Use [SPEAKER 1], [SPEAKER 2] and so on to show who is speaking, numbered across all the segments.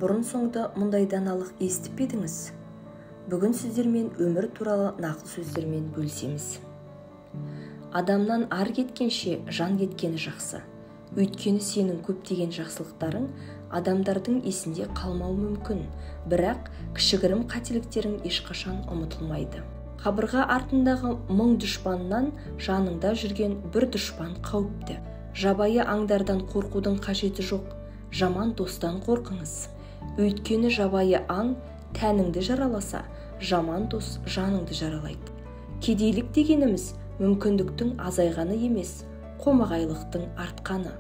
[SPEAKER 1] бұрын соңды мұндай даналық естіп пе едіңіз? Бүгін сіздермен өмір туралы нақыл сөздермен бөлісеміз. Адамнан ар кеткенше жан кеткені жақсы. Өйткені сенің көптеген жақсылықтарың адамдардың есінде қалмауы мүмкін, бірақ кішігірім қателіктерің ешқашан ұмытылмайды. Қабырға артындағы 1000 дұшпаннан жаныңда жүрген бір дұшпан қауіпті. Жабайы аңдардан қорқудың қажеті жоқ, жаман достан қорқыңыз. Өйткені жабайы аң тәніңді жараласа, жаман дос жаныңды жаралайды. Кедейлік дегеніміз мүмкіндіктің азайғаны емес, қомағайлықтың артқаны.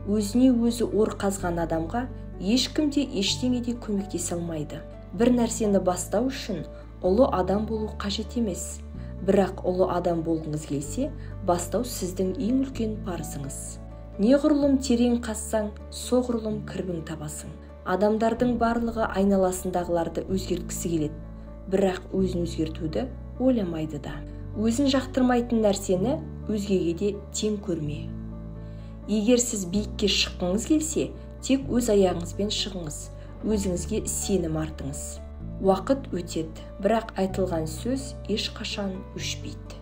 [SPEAKER 1] Өзіне өзі ор қазған адамға ешкім де ештеңе де көмектесе алмайды. Бір нәрсені бастау үшін ұлы адам болу қажет емес. Бірақ ұлы адам болғыңыз келсе, бастау сіздің ең үлкен парызыңыз. Неғұрлым терең қазсаң, соғұрлым кірбің табасың. Адамдардың барлығы айналасындағыларды өзгерткісі келеді, бірақ өзін өзгертуді ойламайды да. Өзін жақтырмайтын нәрсені өзгеге де тең көрме. Егер сіз биікке шыққыңыз келсе, тек өз аяғыңызбен шығыңыз, өзіңізге сенім артыңыз. Уақыт өтеді, бірақ айтылған сөз ешқашан өшпейді.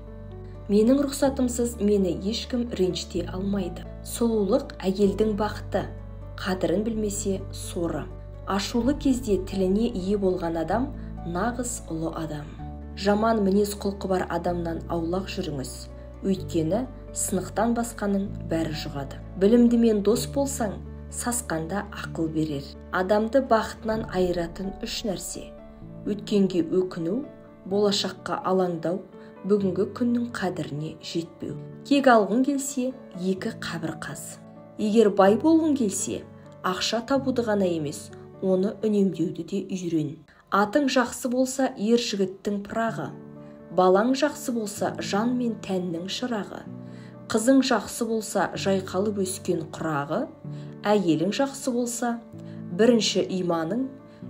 [SPEAKER 1] Менің рұқсатымсыз мені ешкім ренжіте алмайды. Сұлулық әйелдің бақыты, қадірін білмесе соры. Ашулы кезде тіліне ие болған адам нағыз ұлы адам. Жаман мінез құлқы бар адамнан аулақ жүріңіз, өйткені сынықтан басқаның бәрі жұғады. Білімдімен дос болсаң, сасқанда ақыл берер. Адамды бақытынан айыратын 3 нәрсе: өткенге өкіну, болашаққа алаңдау, бүгінгі күннің қадіріне жетпеу. Кек алғың келсе, 2 қабір қаз. Егер бай болғың келсе, ақша табуды ғана емес, оны үнемдеуді де үйрен. Атың жақсы болса, ер жігіттің пырағы. Балаң жақсы болса, жан мен тәннің шырағы. Қызың жақсы болса, жайқалып өскен құрағы. Әйелің жақсы болса, бірінші иманың,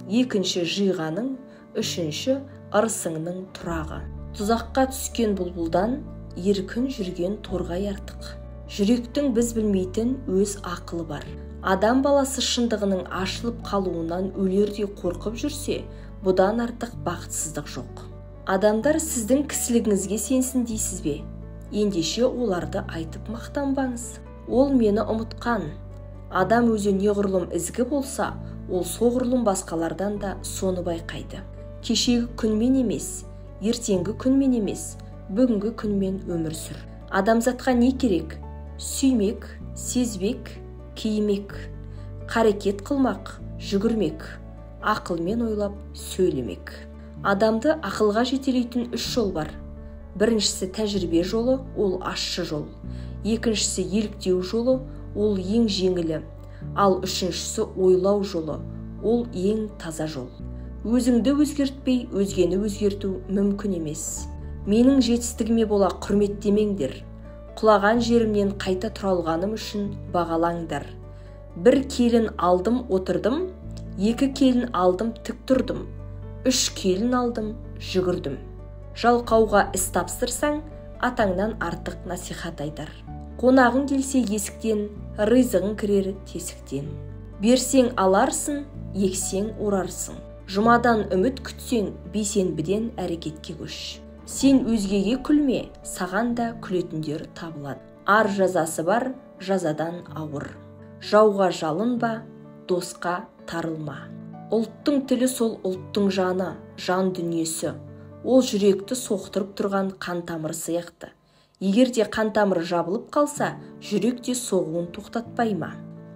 [SPEAKER 1] екінші жиғаның, үшінші ырысыңның тұрағы. Тұзаққа түскен бұлбұлдан еркін жүрген торғай артық. Жүректің біз білмейтін өз ақылы бар. Адам баласы шындығының ашылып қалуынан өлердей қорқып жүрсе, бұдан артық бақытсыздық жоқ. Адамдар сіздің кісілігіңізге сенсін дейсіз бе? Ендеше оларды айтып мақтанбаңыз. Ол мені ұмытқан. Адам өзі неғұрлым ізгі болса, ол соғұрлым басқалардан да соны байқайды. Кешегі күнмен емес, ертеңгі күнмен емес, бүгінгі күнмен өмір сүр. Адамзатқа не керек? Сүймек, сезбек, киімек, қарекет қылмақ, жүгірмек, ақылмен ойлап сөйлемек. Адамды ақылға жетелейтін 3 жол бар. Біріншісі тәжірибе жолы, ол ащы жол. Екіншісі еліктеу жолы, ол ең жеңілі. Ал үшіншісі ойлау жолы, ол ең таза жол. Өзіңді өзгертпей, өзгені өзгерту мүмкін емес. Менің жетістігіме бола құрметтемеңдер. Құлаған жерімнен қайта тұра алғаным үшін бағалаңдар. 1 келін алдым, отырдым, 2 келін алдым, тік тұрдым, 3 келін алдым, жүгірдім. Жалқауға іс тапсырсаң, атаңнан артық насихат айтар. Қонағың келсе есіктен, ризығың кірер тесіктен. Берсең аларсың, ексең орарсың. Жұмадан үміт күтсең, бейсенбіден әрекетке көш. Сен өзгеге күлме, саған да күлетіндер табылады. Ар жазасы бар, жазадан ауыр. Жауға жалынба, досқа тарылма. Ұлттың тілі сол ұлттың жаны, жан дүниесі. Ол жүректі соқтырып тұрған қан тамыры сияқты. Егер де қан тамыры жабылып қалса, жүрек те соғуын тоқтатпай ма?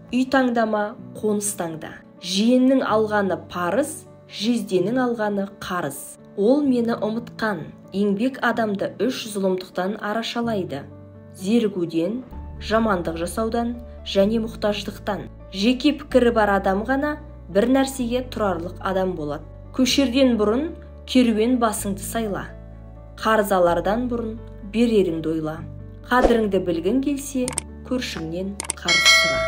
[SPEAKER 1] Үй таңдама, қоныс таңда. Жиеннің алғаны парыз, жезденің алғаны қарыз. Ол мені ұмытқан. Еңбек адамды 3 зұлымдықтан арашалайды: зерігуден, жамандық жасаудан және мұқтаждықтан. Жеке пікірі бар адам ғана бір нәрсеге тұрарлық адам болады. Көшерден бұрын керуен басыңды сайла. Қарыз алардан бұрын береріңді ойла. Қадіріңді білгің келсе, көршіңнен қарыз сұра.